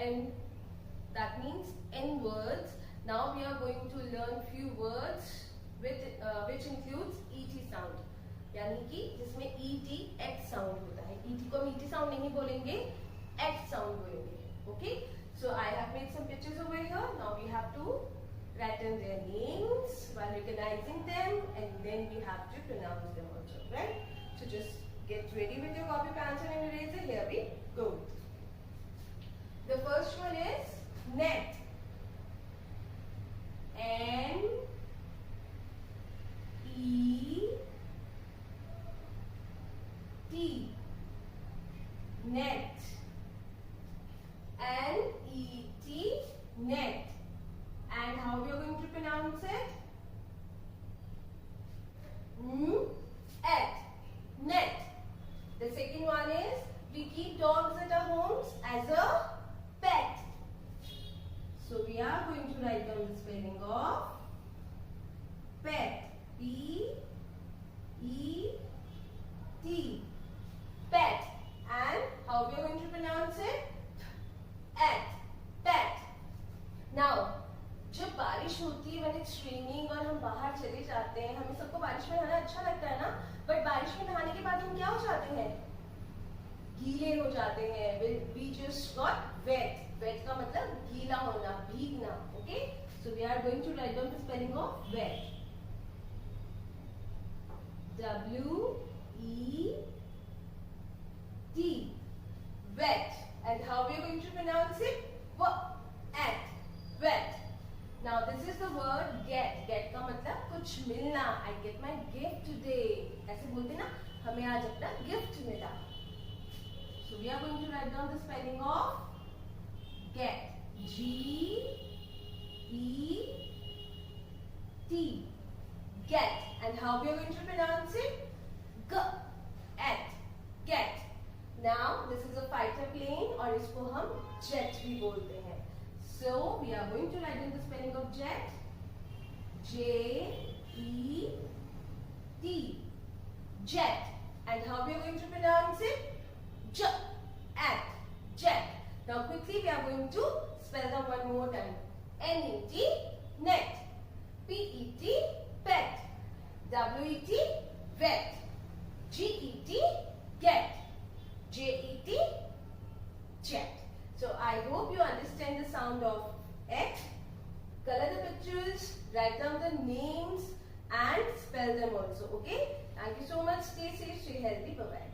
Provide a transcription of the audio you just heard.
N. That means N words. Now we are going to learn few words which includes ET sound. यानी कि जिसमें ET X sound होता है. ET को हम ET sound नहीं बोलेंगे, X sound बोलेंगे. Okay? So I have made some pictures over here. Now we have to write in their names while recognizing them, and then we have to pronounce them also, right? So just get ready with your copy, pencil and eraser. Here we go. The first one is net. N E T. Net. N E T. Net. And how we are going to pronounce it? At. Net. The second one is we keep dogs at our homes as a pet. So we are going to write down the spelling of pet. P E T. Pet. And how we are going to pronounce it? At. Pet. Now, जब बारिश होती है when it's raining और हम बाहर चले जाते हैं, हमें सबको बारिश में नहाना अच्छा लगता है ना, बट बारिश में नहाने के बाद हम क्या हो जाते हैं? गीले हो जाते हैं. We just got wet. Wet का मतलब गीला होना, भीगना. Okay? So we are going to write down the spelling of wet. W E T. Wet. And how we are going to pronounce it? At. Wet. Now this is the word get. Get का मतलब कुछ मिलना. I get my gift today. ऐसे बोलते ना, हमें आज अपना gift मिला. So we are going to write down the spelling of get. G E T. Get. And how we are going to pronounce it? G. At. Get. Now this is a fighter plane और इसको हम jet भी बोलते हैं. So we are going to write in the spelling of jet. J E T. Jet. And how we are going to pronounce it? J. At. Jet. Now quickly we are going to spell them one more time. N E T. Net. P E T. Pet. W E T. Wet. G E T. Get. J E T. Jet. So I hope you understand the sound of X. Color the pictures, write down the names and spell them also. Okay? Thank you so much. Stay safe, stay healthy. Bye-bye.